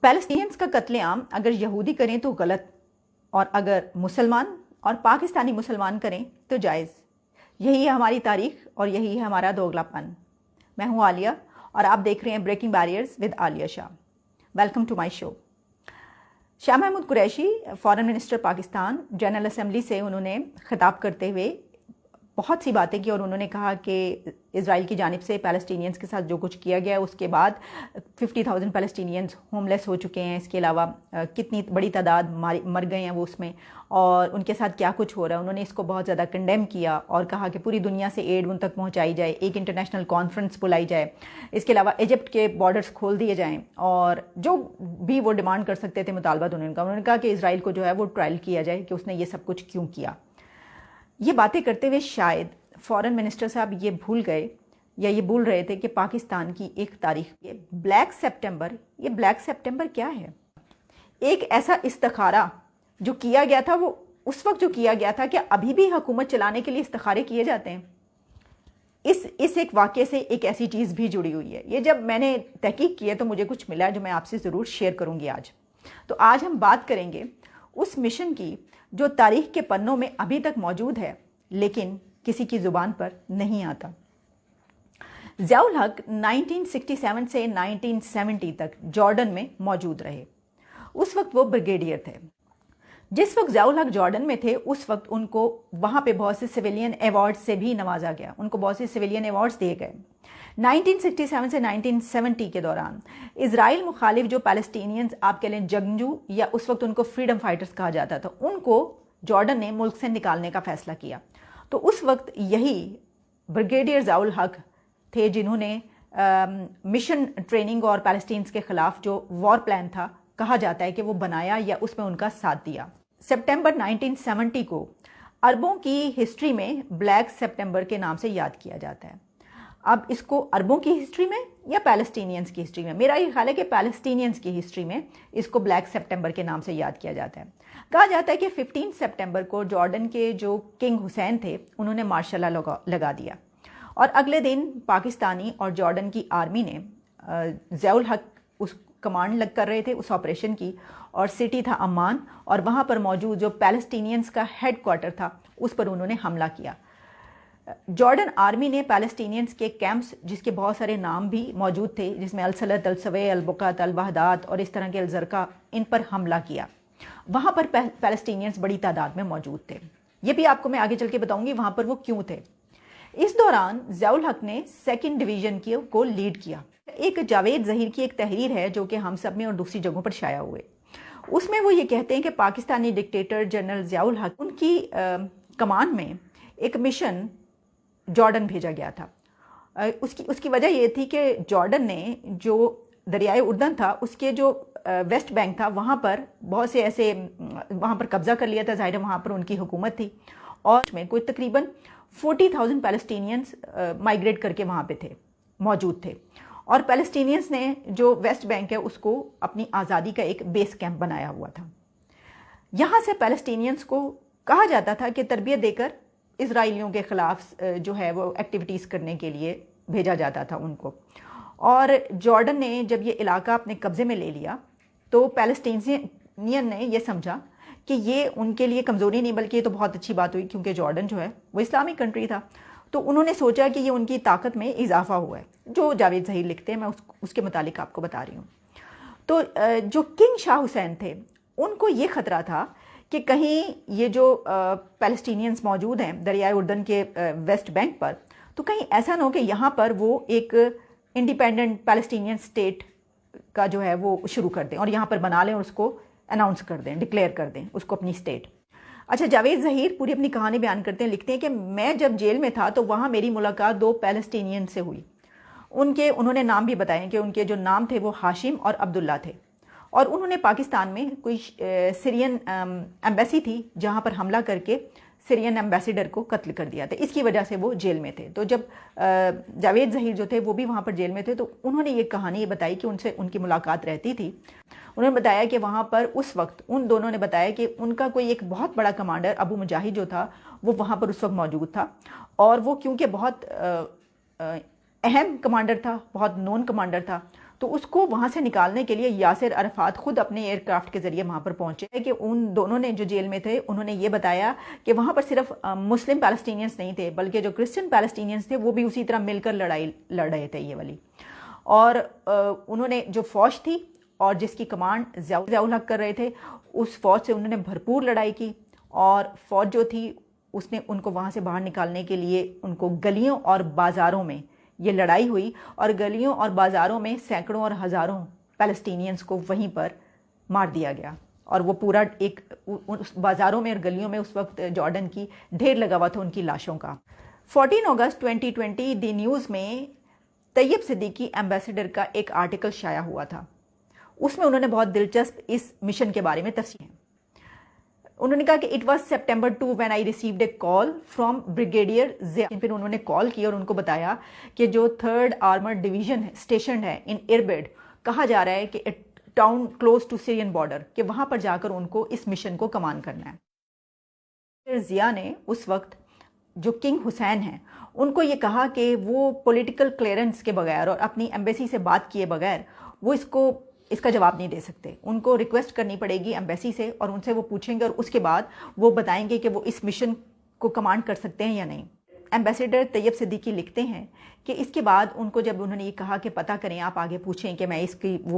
Palestinians کا قتل عام اگر یہودی کریں تو غلط، اور اگر مسلمان اور پاکستانی مسلمان کریں تو جائز۔ یہی ہے ہماری تاریخ اور یہی ہے ہمارا دوگلا پن۔ میں ہوں عالیہ اور آپ دیکھ رہے ہیں breaking barriers with Aliya Shah. Welcome to my show. Shah Mahmood Qureshi foreign minister Pakistan general assembly سے انہوں نے خطاب کرتے ہوئے بہت سی باتیں کی، اور انہوں نے کہا کہ اسرائیل کی جانب سے پیلسٹینینز کے ساتھ جو کچھ کیا گیا اس کے بعد 50,000 پیلسٹینینز ہوم لیس ہو چکے ہیں، اس کے علاوہ کتنی بڑی تعداد مر گئے ہیں وہ اس میں، اور ان کے ساتھ کیا کچھ ہو رہا ہے۔ انہوں نے اس کو بہت زیادہ کنڈیم کیا اور کہا کہ پوری دنیا سے ایڈ ان تک پہنچائی جائے، ایک انٹرنیشنل کانفرنس بلائی جائے، اس کے علاوہ ایجپٹ کے بارڈرز کھول دیے جائیں، اور جو بھی وہ ڈیمانڈ کر سکتے تھے مطالبات انہوں نے کہا کہ اسرائیل کو جو ہے وہ ٹرائل کیا جائے کہ اس نے یہ سب کچھ کیوں کیا۔ یہ باتیں کرتے ہوئے شاید فارن منسٹر صاحب یہ بھول گئے یا یہ بھول رہے تھے کہ پاکستان کی ایک تاریخ ہے بلیک سپٹمبر۔ یہ بلیک سپٹمبر کیا ہے؟ ایک ایسا استخارہ جو کیا گیا تھا، وہ اس وقت جو کیا گیا تھا کہ ابھی بھی حکومت چلانے کے لیے استخارے کیے جاتے ہیں۔ اس ایک واقعے سے ایک ایسی چیز بھی جڑی ہوئی ہے۔ یہ جب میں نے تحقیق کی ہے تو مجھے کچھ ملا جو میں آپ سے ضرور شیئر کروں گی آج۔ تو آج ہم بات کریں گے اس مشن کی جو تاریخ کے پنوں میں ابھی تک موجود ہے لیکن کسی کی زبان پر نہیں آتا۔ ضیاء الحق 1967 سے 1970 تک جارڈن میں موجود رہے۔ اس وقت وہ بریگیڈیئر تھے۔ جس وقت ضیاء الحق جارڈن میں تھے اس وقت ان کو وہاں پہ بہت سے سویلین ایوارڈ سے بھی نوازا گیا، ان کو بہت سے سویلین ایوارڈز دیے گئے۔ 1967 سے 1970 کے دوران اسرائیل مخالف جو پیلسٹینینز آپ کہہ لیں جنگجو یا اس وقت ان کو فریڈم فائٹرز کہا جاتا تھا، ان کو جارڈن نے ملک سے نکالنے کا فیصلہ کیا۔ تو اس وقت یہی بریگیڈیئر ضیاء الحق تھے جنہوں نے مشن ٹریننگ اور پیلسٹینز کے خلاف جو وار پلان تھا، کہا جاتا ہے کہ وہ بنایا یا اس میں ان کا ساتھ دیا۔ سپٹمبر 1970 کو عربوں کی ہسٹری میں بلیک سپٹمبر کے نام سے یاد کیا جاتا ہے۔ اب اس کو عربوں کی ہسٹری میں یا پیلسٹینینز کی ہسٹری میں، میرا یہ خیال ہے کہ پیلسٹینینز کی ہسٹری میں اس کو بلیک سپٹمبر کے نام سے یاد کیا جاتا ہے۔ کہا جاتا ہے کہ 15 سپٹمبر کو جارڈن کے جو کنگ حسین تھے انہوں نے مارشل لا لگا دیا، اور اگلے دن پاکستانی اور جارڈن کی آرمی نے ضیاء الحق اس کمانڈ کر رہے تھے اس آپریشن کی، اور سٹی تھا عمان، اور وہاں پر موجود جو پیلسٹینینز کا ہیڈ کوارٹر تھا اس پر انہوں نے حملہ کیا۔ جارڈن آرمی نے پیلسٹینینز کے کیمپس جس کے بہت سارے نام بھی موجود تھے، جس میں السلط، السوے، البقعت، الوحدات اور اس طرح کے الزرقہ، ان پر حملہ کیا۔ وہاں پر پیلسٹینینز بڑی تعداد میں موجود تھے۔ یہ بھی آپ کو میں آگے چل کے بتاؤں گی وہاں پر وہ کیوں تھے۔ اس دوران ضیاء الحق نے 2nd ڈویژن کو لیڈ کیا۔ ایک جاوید ظہیر کی ایک تحریر ہے جو کہ ہم سب میں اور دوسری جگہوں پر شائع ہوئے۔ اس میں وہ یہ کہتے ہیں کہ پاکستانی ڈکٹیٹر جنرل ضیاء الحق ان کی کمان میں ایک مشن جارڈن بھیجا گیا تھا۔ اس کی وجہ یہ تھی کہ جارڈن نے جو دریائے اردن تھا اس کے جو ویسٹ بینک تھا وہاں پر بہت سے ایسے وہاں پر قبضہ کر لیا تھا، ظاہر ہے وہاں پر ان کی حکومت تھی، اور اس میں کوئی تقریباً 40,000 پیلسٹینینز مائیگریٹ کر کے وہاں پہ موجود تھے، اور پیلسٹینینز نے جو ویسٹ بینک ہے اس کو اپنی آزادی کا ایک بیس کیمپ بنایا ہوا تھا۔ یہاں سے پیلسٹینینز کو کہا جاتا تھا کہ تربیت دے کر اسرائیلیوں کے خلاف جو ہے وہ ایکٹیویٹیز کرنے کے لیے بھیجا جاتا تھا ان کو۔ اور جارڈن نے جب یہ علاقہ اپنے قبضے میں لے لیا تو پیلسٹینین نے یہ سمجھا کہ یہ ان کے لیے کمزوری نہیں بلکہ یہ تو بہت اچھی بات ہوئی، کیونکہ جارڈن جو ہے وہ اسلامی کنٹری تھا، تو انہوں نے سوچا کہ یہ ان کی طاقت میں اضافہ ہوا ہے۔ جو جاوید ظہیر لکھتے ہیں میں اس کے متعلق آپ کو بتا رہی ہوں۔ تو جو کنگ شاہ حسین تھے ان کو یہ خطرہ تھا کہ کہیں یہ جو پیلسٹینینز موجود ہیں دریائے اردن کے ویسٹ بینک پر، تو کہیں ایسا نہ ہو کہ یہاں پر وہ ایک انڈیپینڈنٹ پیلسٹینین اسٹیٹ کا جو ہے وہ شروع کر دیں اور یہاں پر بنا لیں اور اس کو اناؤنس کر دیں، ڈکلیئر کر دیں اس کو اپنی اسٹیٹ۔ اچھا، جاوید ظہیر پوری اپنی کہانی بیان کرتے ہیں، لکھتے ہیں کہ میں جب جیل میں تھا تو وہاں میری ملاقات 2 پیلسٹینین سے ہوئی۔ انہوں نے نام بھی بتائے کہ ان کے جو نام تھے وہ ہاشم اور عبداللہ تھے، اور انہوں نے پاکستان میں کوئی سیرین ایمبیسی تھی جہاں پر حملہ کر کے سیرین ایمبیسیڈر کو قتل کر دیا تھا، اس کی وجہ سے وہ جیل میں تھے۔ تو جب جاوید ظہیر جو تھے وہ بھی وہاں پر جیل میں تھے تو انہوں نے یہ کہانی بتائی کہ ان کی ملاقات رہتی تھی۔ انہوں نے بتایا کہ وہاں پر اس وقت ان دونوں نے بتایا کہ ان کا کوئی ایک بہت بڑا کمانڈر ابو مجاہد جو تھا وہ وہاں پر اس وقت موجود تھا، اور وہ کیونکہ بہت اہم کمانڈر تھا، بہت نون کمانڈر تھا، تو اس کو وہاں سے نکالنے کے لیے یاسر عرفات خود اپنے ایئر کرافٹ کے ذریعے وہاں پر پہنچے کہ ان دونوں نے جو جیل میں تھے انہوں نے یہ بتایا کہ وہاں پر صرف مسلم پیلسٹینینز نہیں تھے بلکہ جو کرسچن پیلسٹینینز تھے وہ بھی اسی طرح مل کر لڑائی لڑ رہے تھے یہ والی. اور انہوں نے جو فوج تھی اور جس کی کمانڈ ضیاء الحق کر رہے تھے اس فوج سے انہوں نے بھرپور لڑائی کی، اور فوج جو تھی اس نے ان کو وہاں سے باہر نکالنے کے لیے ان کو گلیوں اور بازاروں میں یہ لڑائی ہوئی، اور گلیوں اور بازاروں میں سینکڑوں اور ہزاروں پیلسٹینینز کو وہیں پر مار دیا گیا. اور وہ پورا ایک بازاروں میں اور گلیوں میں اس وقت جارڈن کی ڈھیر لگا ہوا تھا ان کی لاشوں کا. 14 اگست 2020 دی نیوز میں طیب صدیقی ایمبیسڈر کا ایک آرٹیکل شائع ہوا تھا. اس میں انہوں نے بہت دلچسپ اس مشن کے بارے میں تفصیل ہے. انہوں نے کہا کہ it was September 2 when I received a call from brigadier Zia. پھر انہوں نے کال کی اور ان کو بتایا کہ جو 3rd آرمرڈ ڈویژن اسٹیشنڈ ہے ان اربڈ، کہا جا رہا ہے کہ town close to Syrian border, کہ وہاں پر جا کر ان کو اس مشن کو کمان کرنا ہے. ضیاء نے اس وقت جو کنگ حسین ہیں ان کو یہ کہا کہ وہ پولیٹیکل کلیئرنس کے بغیر اور اپنی ایمبیسی سے بات کیے بغیر وہ اس کا جواب نہیں دے سکتے. ان کو ریکویسٹ کرنی پڑے گی ایمبیسی سے، اور ان سے وہ پوچھیں گے اور اس کے بعد وہ بتائیں گے کہ وہ اس مشن کو کمانڈ کر سکتے ہیں یا نہیں. ایمبیسڈر طیب صدیقی لکھتے ہیں کہ اس کے بعد ان کو جب انہوں نے یہ کہا کہ پتہ کریں، آپ آگے پوچھیں کہ میں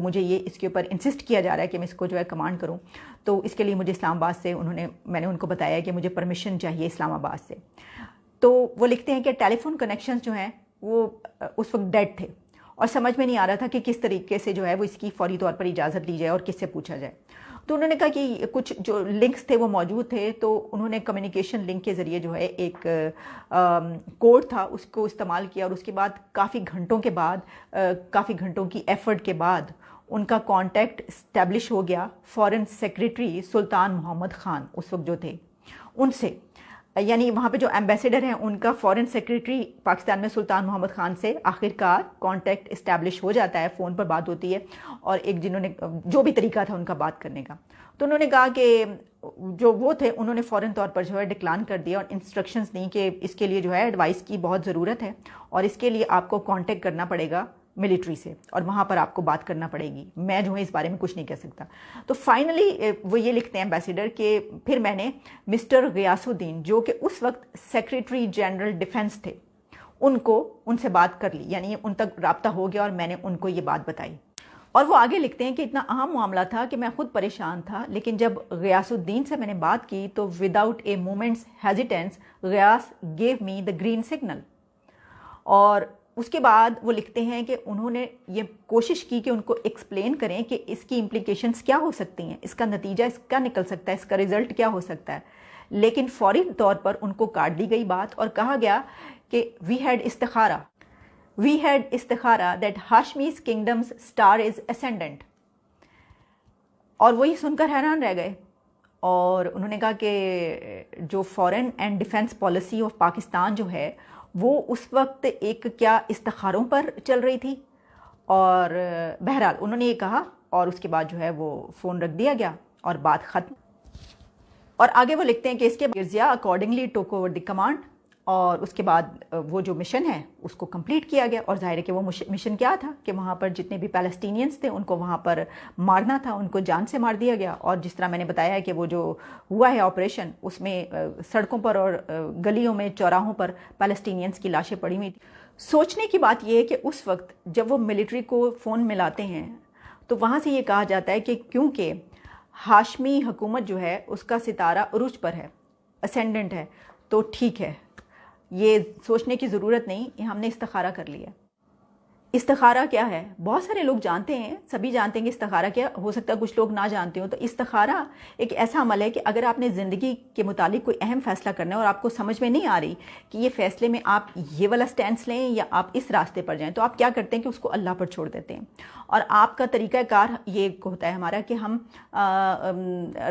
مجھے اس کے اوپر انسسٹ کیا جا رہا ہے کہ میں اس کو جو ہے کمانڈ کروں، تو اس کے لیے مجھے اسلام آباد سے میں نے ان کو بتایا کہ مجھے پرمیشن چاہیے اسلام آباد سے. تو وہ لکھتے ہیں کہ ٹیلی فون کنیکشنز جو ہیں وہ اس وقت ڈیڈ تھے، اور سمجھ میں نہیں آ رہا تھا کہ کس طریقے سے جو ہے وہ اس کی فوری طور پر اجازت لی جائے اور کس سے پوچھا جائے. تو انہوں نے کہا کہ کچھ جو لنکس تھے وہ موجود تھے، تو انہوں نے کمیونیکیشن لنک کے ذریعے جو ہے ایک کوڈ تھا اس کو استعمال کیا، اور اس کے بعد کافی گھنٹوں کی ایفرٹ کے بعد ان کا کانٹیکٹ اسٹیبلش ہو گیا فارن سیکریٹری سلطان محمد خان اس وقت جو تھے ان سے. یعنی وہاں پہ جو ایمبیسڈر ہیں ان کا فارن سیکریٹری پاکستان میں سلطان محمد خان سے آخر کار کانٹیکٹ اسٹیبلش ہو جاتا ہے، فون پر بات ہوتی ہے، اور جنہوں نے جو بھی طریقہ تھا ان کا بات کرنے کا. تو انہوں نے کہا کہ جو وہ تھے انہوں نے فوراً طور پر جو ہے ڈکلان کر دیا اور انسٹرکشنز دیں کہ اس کے لیے جو ہے ایڈوائس کی بہت ضرورت ہے، اور اس کے لیے آپ کو کانٹیکٹ کرنا پڑے گا ملٹری سے، اور وہاں پر آپ کو بات کرنا پڑے گی، میں جو ہے اس بارے میں کچھ نہیں کہہ سکتا. تو فائنلی وہ یہ لکھتے ہیں ایمبیسڈر کہ پھر میں نے مسٹر غیاث الدین جو کہ اس وقت سیکریٹری جنرل ڈیفنس تھے ان سے بات کر لی، یعنی ان تک رابطہ ہو گیا اور میں نے ان کو یہ بات بتائی. اور وہ آگے لکھتے ہیں کہ اتنا اہم معاملہ تھا کہ میں خود پریشان تھا، لیکن جب غیاث الدین سے میں نے بات کی تو without a moments hesitance Ghiyas gave me the green signal. اور اس کے بعد وہ لکھتے ہیں کہ انہوں نے یہ کوشش کی کہ ان کو ایکسپلین کریں کہ اس کی امپلیکیشنز کیا ہو سکتی ہیں، اس کا نتیجہ اس کا نکل سکتا ہے، اس کا رزلٹ کیا ہو سکتا ہے. لیکن فوری طور پر ان کو کاٹ دی گئی بات اور کہا گیا کہ وی ہیڈ استخارہ that Hashemites kingdoms star is ascendant. اور وہی سن کر حیران رہ گئے، اور انہوں نے کہا کہ جو foreign and defence policy of Pakistan جو ہے وہ اس وقت ایک کیا استخاروں پر چل رہی تھی. اور بہرحال انہوں نے یہ کہا، اور اس کے بعد جو ہے وہ فون رکھ دیا گیا اور بات ختم. اور آگے وہ لکھتے ہیں کہ اس کے بعد ضیاء اکارڈنگلی ٹوک اوور دی کمانڈ، اور اس کے بعد وہ جو مشن ہے اس کو کمپلیٹ کیا گیا. اور ظاہر ہے کہ وہ مشن کیا تھا کہ وہاں پر جتنے بھی پیلسٹینینز تھے ان کو وہاں پر مارنا تھا، ان کو جان سے مار دیا گیا. اور جس طرح میں نے بتایا ہے کہ وہ جو ہوا ہے آپریشن، اس میں سڑکوں پر اور گلیوں میں چوراہوں پر پیلسٹینینز کی لاشیں پڑی ہوئی تھیں. سوچنے کی بات یہ ہے کہ اس وقت جب وہ ملٹری کو فون ملاتے ہیں تو وہاں سے یہ کہا جاتا ہے کہ کیونکہ ہاشمی حکومت جو ہے اس کا ستارہ عروج پر ہے، اسینڈنٹ ہے، تو ٹھیک ہے، یہ سوچنے کی ضرورت نہیں، ہم نے استخارہ کر لیا. استخارہ کیا ہے؟ بہت سارے لوگ جانتے ہیں، سبھی جانتے ہیں کہ استخارہ کیا ہو سکتا ہے، کچھ لوگ نہ جانتے ہوں. تو استخارہ ایک ایسا عمل ہے کہ اگر آپ نے زندگی کے متعلق کوئی اہم فیصلہ کرنا ہے اور آپ کو سمجھ میں نہیں آ رہی کہ یہ فیصلے میں آپ یہ والا سٹینس لیں یا آپ اس راستے پر جائیں، تو آپ کیا کرتے ہیں کہ اس کو اللہ پر چھوڑ دیتے ہیں. اور آپ کا طریقہ کار یہ ہوتا ہے ہمارا کہ ہم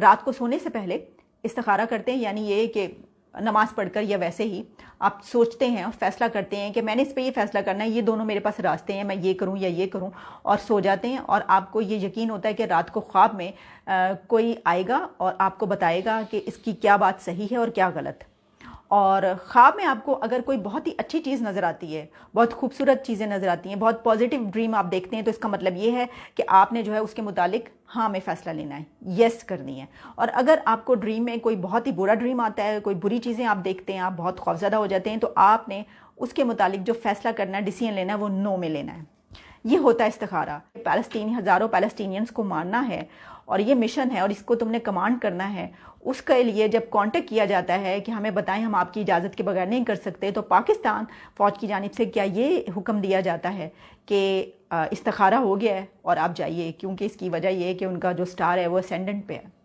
رات کو سونے سے پہلے استخارہ کرتے ہیں، یعنی یہ کہ نماز پڑھ کر یا ویسے ہی آپ سوچتے ہیں اور فیصلہ کرتے ہیں کہ میں نے اس پہ یہ فیصلہ کرنا ہے، یہ دونوں میرے پاس راستے ہیں، میں یہ کروں یا یہ کروں، اور سو جاتے ہیں. اور آپ کو یہ یقین ہوتا ہے کہ رات کو خواب میں کوئی آئے گا اور آپ کو بتائے گا کہ اس کی کیا بات صحیح ہے اور کیا غلط. اور خواب میں آپ کو اگر کوئی بہت ہی اچھی چیز نظر آتی ہے، بہت خوبصورت چیزیں نظر آتی ہیں، بہت پازیٹیو ڈریم آپ دیکھتے ہیں، تو اس کا مطلب یہ ہے کہ آپ نے جو ہے اس کے متعلق ہاں میں فیصلہ لینا ہے، یس کرنی ہے۔ اور اگر آپ کو ڈریم میں کوئی بہت ہی برا ڈریم آتا ہے، کوئی بری چیزیں آپ دیکھتے ہیں، آپ بہت خوفزدہ ہو جاتے ہیں، تو آپ نے اس کے متعلق جو فیصلہ کرنا ہے، ڈیسیژن لینا ہے، وہ نو میں لینا ہے۔ یہ ہوتا ہے استخارہ۔ ہزاروں پیلسٹینینز کو مارنا ہے اور یہ مشن ہے اور اس کو تم نے کمانڈ کرنا ہے، اس کے لیے جب کانٹیکٹ کیا جاتا ہے کہ ہمیں بتائیں ہم آپ کی اجازت کے بغیر نہیں کر سکتے، تو پاکستان فوج کی جانب سے کیا یہ حکم دیا جاتا ہے کہ استخارہ ہو گیا ہے اور آپ جائیے، کیونکہ اس کی وجہ یہ ہے کہ ان کا جو سٹار ہے وہ اسینڈنٹ پہ ہے۔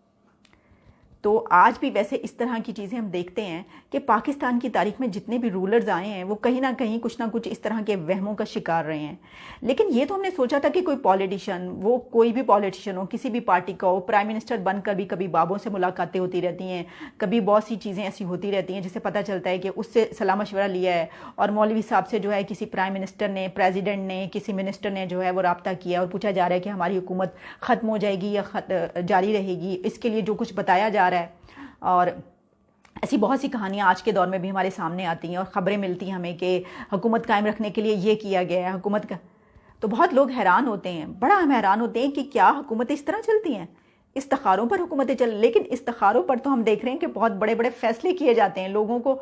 تو آج بھی ویسے اس طرح کی چیزیں ہم دیکھتے ہیں کہ پاکستان کی تاریخ میں جتنے بھی رولرز آئے ہیں وہ کہیں نہ کہیں کچھ نہ کچھ اس طرح کے وہموں کا شکار رہے ہیں۔ لیکن یہ تو ہم نے سوچا تھا کہ کوئی پولیٹیشین، وہ کوئی بھی پولیٹیشین ہو، کسی بھی پارٹی کا ہو، پرائم منسٹر بن کر بھی کبھی بابوں سے ملاقاتیں ہوتی رہتی ہیں، کبھی بہت سی چیزیں ایسی ہوتی رہتی ہیں جس سے پتہ چلتا ہے کہ اس سے صلاح مشورہ لیا ہے، اور مولوی صاحب سے جو ہے کسی پرائم منسٹر نے، پریزیڈنٹ نے، کسی منسٹر نے جو ہے وہ رابطہ کیا اور پوچھا جا رہا ہے کہ ہماری حکومت ختم ہو جائے گی یا جاری رہے گی، اس کے لیے جو کچھ بتایا جا رہا ہے۔ اور ایسی بہت سی کہانیاں آج کے دور میں بھی ہمارے سامنے آتی ہیں اور خبریں ملتی ہیں ہمیں کہ حکومت قائم رکھنے کے لیے یہ کیا گیا ہے، حکومت کا۔ تو بہت لوگ حیران ہوتے ہیں، بڑا ہم حیران ہوتے ہیں کہ کیا حکومتیں اس طرح چلتی ہیں، استخاروں پر حکومتیں چل، لیکن استخاروں پر تو ہم دیکھ رہے ہیں کہ بہت بڑے بڑے فیصلے کیے جاتے ہیں، لوگوں کو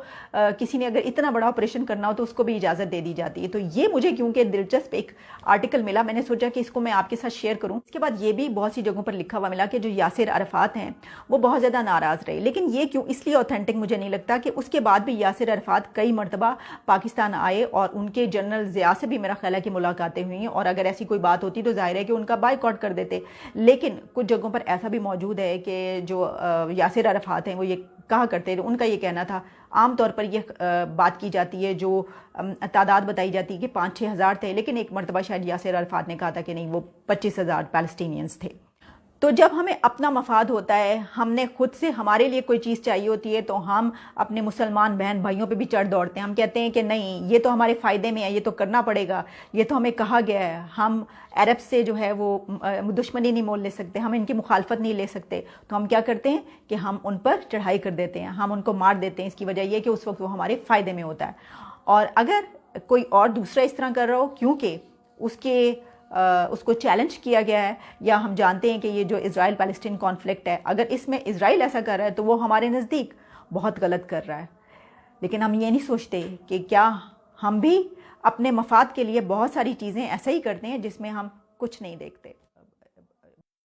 کسی نے اگر اتنا بڑا آپریشن کرنا ہو تو اس کو بھی اجازت دے دی جاتی ہے۔ تو یہ مجھے کیونکہ دلچسپ ایک آرٹیکل ملا، میں نے سوچا کہ اس کو میں آپ کے ساتھ شیئر کروں۔ اس کے بعد یہ بھی بہت سی جگہوں پر لکھا ہوا ملا کہ جو یاسر عرفات ہیں وہ بہت زیادہ ناراض رہے، لیکن یہ کیوں اس لیے اوتھینٹک مجھے نہیں لگتا کہ اس کے بعد بھی یاسر عرفات کئی مرتبہ پاکستان آئے اور ان کے جنرل ضیاء سے بھی میرا خیال ہے کہ ملاقاتیں ہوئی ہیں، اور اگر ایسی کوئی بات ہوتی تو ظاہر ہے کہ ان کا بائیکاٹ کر دیتے۔ لیکن کچھ جگہوں پر ایسا بھی موجود ہے کہ جو یاسر عرفات ہیں وہ یہ کہا کرتے تھے، ان کا یہ کہنا تھا، عام طور پر یہ بات کی جاتی ہے، جو تعداد بتائی جاتی ہے کہ 5-6 ہزار تھے، لیکن ایک مرتبہ شاید یاسر عرفات نے کہا تھا کہ نہیں، وہ 25,000 پیلسٹینینز تھے۔ تو جب ہمیں اپنا مفاد ہوتا ہے، ہم نے خود سے ہمارے لیے کوئی چیز چاہیے ہوتی ہے، تو ہم اپنے مسلمان بہن بھائیوں پہ بھی چڑھ دوڑتے ہیں، ہم کہتے ہیں کہ نہیں یہ تو ہمارے فائدے میں ہے، یہ تو کرنا پڑے گا، یہ تو ہمیں کہا گیا ہے، ہم عرب سے جو ہے وہ دشمنی نہیں مول لے سکتے، ہم ان کی مخالفت نہیں لے سکتے، تو ہم کیا کرتے ہیں کہ ہم ان پر چڑھائی کر دیتے ہیں، ہم ان کو مار دیتے ہیں۔ اس کی وجہ یہ کہ اس وقت وہ ہمارے فائدے میں ہوتا ہے۔ اور اگر کوئی اور دوسرا اس طرح کر رہا ہو کیونکہ اس کو چیلنج کیا گیا ہے، یا ہم جانتے ہیں کہ یہ جو اسرائیل پیلسٹین کانفلکٹ ہے، اگر اس میں اسرائیل ایسا کر رہا ہے تو وہ ہمارے نزدیک بہت غلط کر رہا ہے، لیکن ہم یہ نہیں سوچتے کہ کیا ہم بھی اپنے مفاد کے لیے بہت ساری چیزیں ایسا ہی کرتے ہیں جس میں ہم کچھ نہیں دیکھتے۔